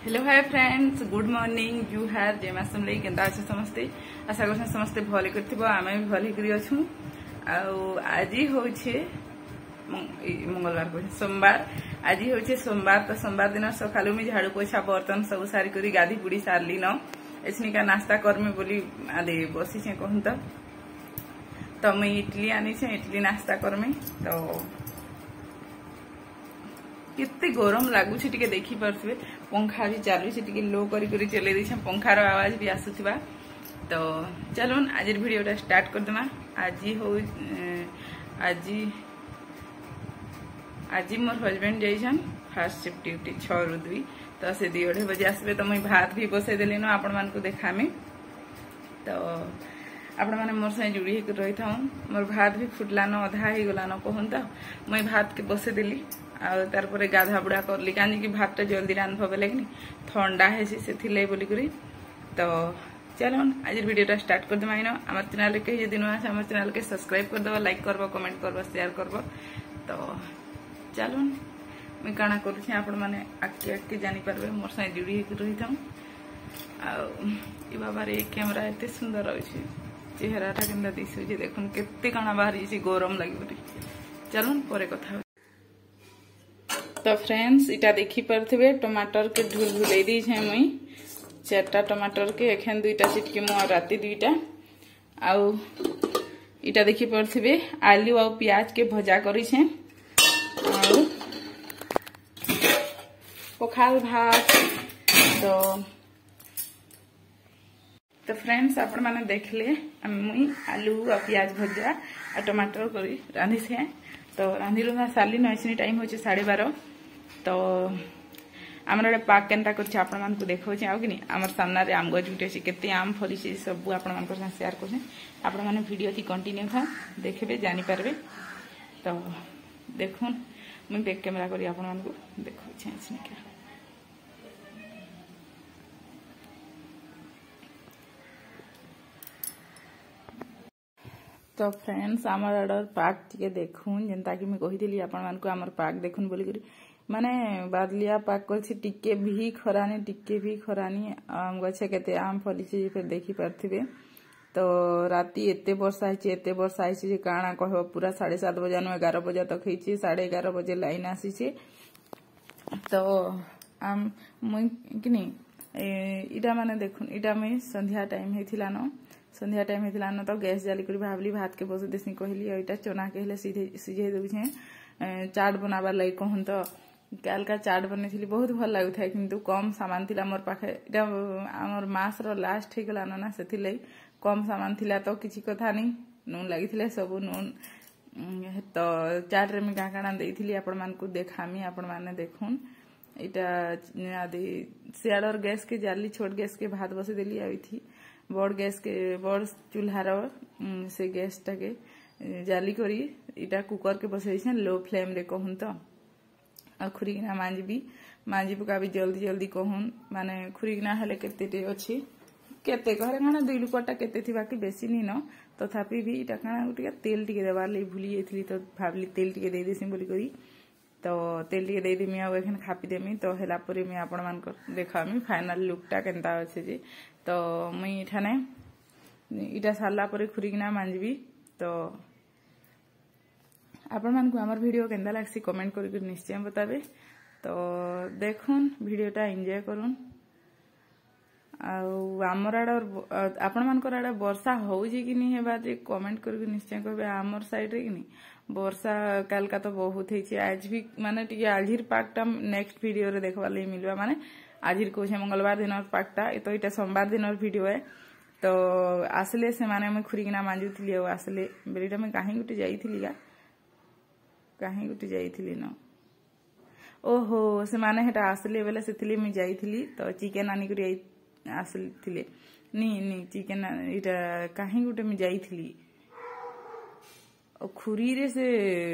Hello hi friends, good morning. जू हार जय माँ समले केंदा अच्छे समस्ते। आशा कर समस्ते भले कर आम भी भले कर अच्छू। आज हूँ मंगलवार को सोमवार। आज हूँ सोमवार। तो सोमवार दिन सकालू मुझे झाड़ू पोछा बर्तन सब सारी कर गाधी पुड़ी सारली न एसनिका नाश्ता करमी बोली आदे बसी कहूँ तो मुई इडली आनी इडली नाश्ता करमी। तो कितने गरम लगुच देखी पारे पंखा भी चलू लो करी चले दी पंखार आवाज भी आसुवा। तो चलून आज वीडियोटा स्टार्ट करदेमा। आज मोर हजबैंड जाइछन फास्ट शिफ्ट ड्यूटी 6 ରୁ 2। तो से 2:30 बजे आसबे। तो मुई भात भी बसई देली न आपण मान को देखामी। तो आपण माने मोर से जुड़ी होकर रही था। मोर भात भी फुटला न अधा ही गला न कहूँ। तो मुई भात के बसई देली तार गाधा बुड़ा करली कहीं भात जल्दी रांध बेले कि ठंडा है से बोलिकी। तो चलो आज वीडियोटा स्टार्ट करदेमा। आम चैनल के यदि नुआ आम चैनल के सब्सक्राइब करदेव, लाइक करब, कमेंट करब, शेयर करब। तो चलो मुझे काଣା करुच्छे आपण मैंने आगे आगे जानीपारे मोर साथ जुड़ी होकर रही था। बाबा रे कैमेरा एत सुंदर अच्छे चेहराटा के दिशुचे देखुन केते काଣା बाहरी गरम लगे। चलो पर कथा। तो फ्रेंड्स इटा देखी पारे टमाटर के ढुल भुले दी मुई 4टा टमाटर के एखन 2टा चिटकी मु राति 2टा आउ इटा देखी पारे आलू आ प्याज के भजा करी पखाल भात। तो फ्रेंड्स आपण मैंने देखले मुई आलू आ प्याज भजा आ टमाटर करी रांधि से। तो रांधि रुंधा सारी न टाइम हो 12:30। तो आमर पाक केनता कर देखा कि आमर सामने आम गज गुटे अच्छे केते आम फली सब आपण शेयर कर वीडियो थी कंटिन्यू था देखबे जानीपारे। तो देखुन मुझे बैक कैमेरा करी आपण देखा। तो फ्रेंड्स आमर आडर पाक टिके देखुन जेनता कि मैं कही आमर पाक देखुन बोलिक माने बादलिया पाक कर भी खरानी टिके भी खरानी आम गछे केते आम फली फिर देखी पारे। तो राति एते वर्षा है काଣା कह पूरा 7:30 बजे 11 बजे तक है 11:30 बजे लाइन आसी। तो आम मुई इटा माने देखुन इटा मैं संध्या टाइम होता न संध्या टाइम होता न। तो गैस जाली कर भावली भात के बस देसी कहली यहाँ चना कहले सीझे दे चाट बनाबार लगे कहूँ। तो कालका चाट बनी बहुत भल लगुता है किंतु कम सामान थिला मोर पाखे आमर मास लास्ट हो गला ना से कम सामान थिला। तो किसी कथा नहीं नून लगी सब नून। तो चाट रे क्या काଣା देइथिली आपण मान को देखामी आपण माने देखुन इटा आदि सियाड़र गैस के जाली छोट गैस के भात बसे देली आई थी बड़ गैस के बड़ चूल्हार से गैस टा के जाली करी इटा कुकर के बसे लो फ्लेम रे कहूँ। तो खुरीकिना मांजी पका भी जल्दी जल्दी कहूँ माने खुरीकिना हेले केते अच्छी केते घरे काଣା 2 लुकटा केते थी बाकी बेसी नी न तथापि भी इटा काଣା गुटिया तेल टिके देबार ले भूली जाइथिली। तो भाबली तेल टिके दे देसी बोली करी। तो तेल टिके दे देमी आ एखन खापी देमी। तो हेला परे मैं आपण मान देखामी फाइनल लुकटा केनता अच्छे जे। तो मुई इठाने इटा सारला परे खुरीकिना मांजबी। तो आपण मान को हमर वीडियो केनता लागसी कमेंट करी निश्चय बताबे। तो देखुन वीडियोटा एंजॉय करुन। आमर आड़ आपण मानकर आड़ वर्षा होउजी कि नहीं हेबार कमेंट करी निश्चय कहबे। आमर साइड रे कि नहीं वर्षा कालका तो बहुत है। आज भी माने टिके आजिर पाकटा नेक्स्ट वीडियो रे देखबा ले मिलबा माने आजिर को मंगलवार दिन पाकटा। तो इटा सोमवार दिन वीडियो है। तो आसले से माने मैं खुरीकिना मांजुथली आसले बेरीटा मैं कहीं गुटे जाइथिली न ओहो से माने हेटा आसले बेले से मैं जाइथिली। तो चिकेन आनी करी आसले नी चिकेन इटा कहीं गुटे मैं जाइथिली खुरी रे से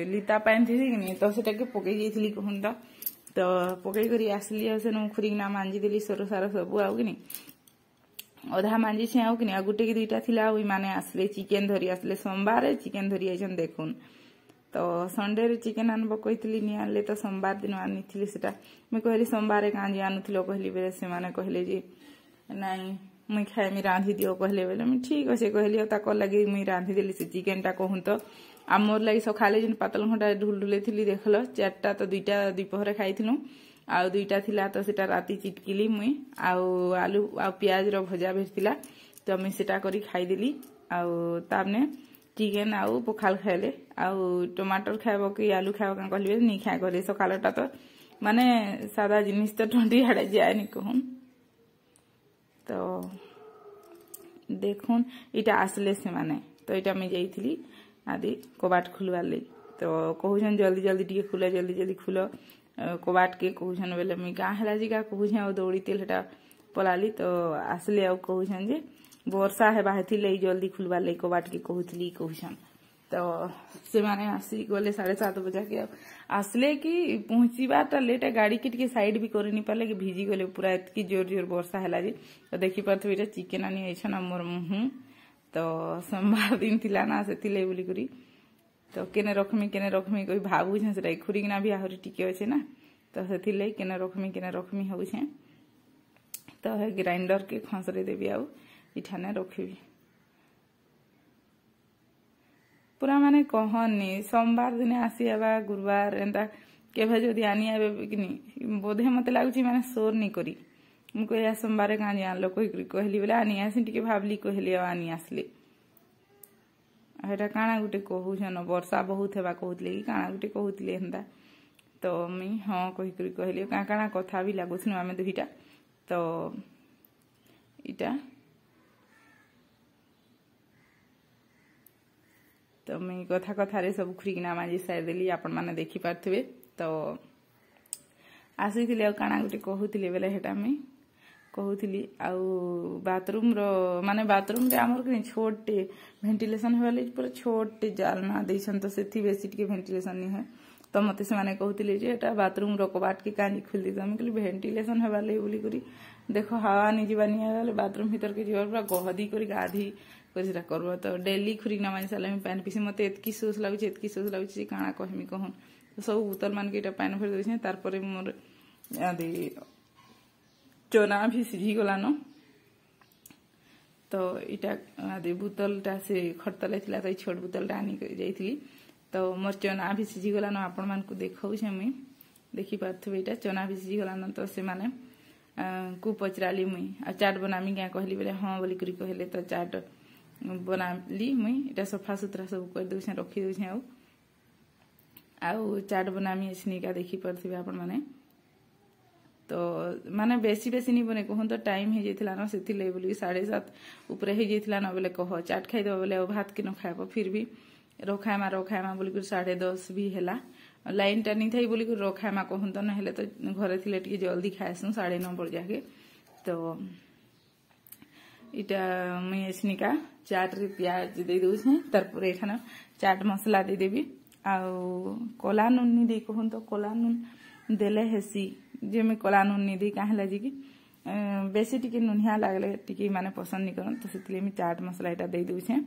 लिता पाइन थी कि नहीं। तो सेटा के पकई जाइथिली कहूँ। तो पकई करी आसली से खुरीकिना मांजी देली सोर सार सब आउ कि नहीं अधा मांजी से आउ कि नहीं गुटे कि 2टा थिला माने आसले चिकेन धरी आसले सोमवार चिकेन धरी आइछन देखुन। तो संडे रे चिकेन आनब कही नि आनले तो सोमवार दिन आनी सेटा मुई कहली सोमवार कांजी आनुथिलो कहली बेले से माने कहले जे नाई मुई खाइमी रांधि दियो कहले बेले मुई ठीक अच्छे कहली ताकर लगे मुई रांधि देली से चिकेन टा कहूँ तो आमर लगी सकाले जिन पातल घंटा ढुलढुले थी देखल 4टा तो 2टा दुपहर खाइथिलु आउ 2टा थिला तो सेटा राती चिटकिली मुई आउ आलू आ प्याज रो भजा भेजतिला तो मुई सेटा करी खाइदेली आउ तामने चिकेन आउ पखाल खाइले आउ टमाटर खाइबो कि आलू खाइबो का कहलिबे नि खाइ करे सकालटा तो माने सादा जिनिस तो ठंडी हाड़े जायनि कहून तो देखुन इटा आसले से माने तो इटा मैं जाइथिली आदि कबाट खुलवार लगी तो कहून जल्दी जल्दी टी खुल जल्दी जल्दी खुल कबाट के कहून बेले मुई गाँ है जी का कहूँ दौड़ी तेल हेटा पलाली तो आसले आउ कहून जे वर्षा है बाहर जल्दी खुलवार लगी कबाट के कहूली कहून तो से माने आसी गले 7:30 बजे के आसले कि पहुंचीबाटा लेट गाड़ी के टिके साइड भी कर नहीं पारे कि भिजी गले पूरा एतकी जोर जोर वर्षा है जी तो देखी पारे चिकेन आनी आइछन मोर मुँह तो सोमवार दिन थिला ना से बोली करी तो केने रखमी कही भावुँ से खुरीकिना भी आहरी टिके अच्छे ना तो से केने रखमी हो तो है ग्राइंडर के खसरे देवी आउ इठाने रखी पूरा माने कहनी सोमवार दिन आसी आवा गुरुवार एंता केभे जदि आनी आबे कि बोधे मते लागुची माने सोर नहीं करी मुझको या सोमवार कहाँ जानलो कहली बोले आनी आसी टिके भावली कहली आनी आसले एटा काଣା गुटे कहूछन वर्षा बहुत हेबा कहूतले कि काଣା गुटे कहूतले हेंदा तो मी हाँ कहली काଣା कथा भी लागुछन आमे दुईटा तो इटा तो मैं कथा कथारे सब खुरीकिना माजी साइड देली आपण माने देखि पारथिबे तो आसी थिले काଣା गुटे कहूतले बेले हेटा मैं कहूली आउ बाथरूम रो माने बाथरूम रे आमर कि छोटे वेंटिलेशन होले पूरा छोटे जालना देसन तो सेथि बेसी टिके वेंटिलेशन नहीं है तो मते से माने कहूले जे एटा बाथरूम रो कबाट के कानी खुल दी हम कहली वेंटिलेशन होबा ले बोली करी देखो हवा नि जीवानी आले बाथरूम भीतर के जीवर पूरा गहदी करी गाधी करी सेटा करबो तो डेली खुरी ना माने साले में पैन पीसी मते एतकी सोच लागुची काଣା कहमी कहून तो सब बोतल मान के एटा पैन भर देछे तार परे मोर आदि चना भी सिझी गलानो तो इटा आदि बोतलटा से खटतले थिला तो छोट बोतलटा आनी जाइथिली तो मोर चना भी सिझी गलानो आपण मान को देखाउ छे मुई देखि पाथबे इटा चना भी सिझी गलानो तो से माने को पचराली मुई आ चाट बनामी क्या कहली बेले हां बोली करी कहले तो चाट बनाली मुई इटा सफा सुथरा सब कर दउ छे रखी दउ छे आउ चाट बनामी एसनी का देखि पाथबे आपण माने तो माने बेसी नहीं बने कहूँ तो टाइम हो जाता ना से बोली 7:30 ऊपर हो जाता ना बोले कह चाट खाई दो बोले भात के न खाब फिर भी रखाएमा बोली 10:30 भी है लाइन टा नहीं थी बोली रखाएमा कहूँ तो ना तो घरे थिले टिके जल्दी खाएसु 9:30 बजे जाके तो इटा मुई एसनिका चाट रे प्याज दे दूँ तारपर एखाने चाट मसला दे देवी आउ कला नून नहीं दे कहूँ तो कला नून देले हेसी जे मैं कला नून नहीं दी कहीं जी कि बेसी टिके नुनिया लगले टिके माने पसंद नहीं करन तो से मैं चाट मसला यहाँ दे दूचे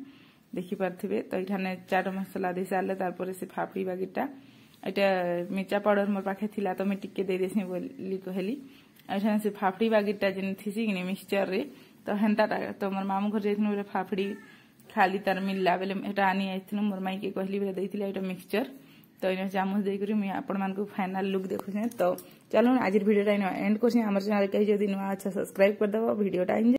देखी पारे तो ये चाट मसला दे सारे तार से फाफड़ी बागिटा यहाँ मिर्चा पाउडर मोर पाखे थिला तो मैं टिके दे देसी बोली कहली यहाँ से फाफड़ी बागिटा जेन थी कि मिक्सचर रे तो हेन्ता तो मोर मामू घर जाइथिनु बेले फाफड़ी खाली तार मिलला बेले एटा आनी आइथिनु मोर माई के कहली बेले देइथिला एटा मिक्सचर तो इन चामच देकर मुझे आपण मानक फाइनल लुक देखुचे तो चलो आज भिडियोटा एंड कर चैनल कहीं जब नुआ अच्छा सब्सक्राइब करदेव भिडियोटा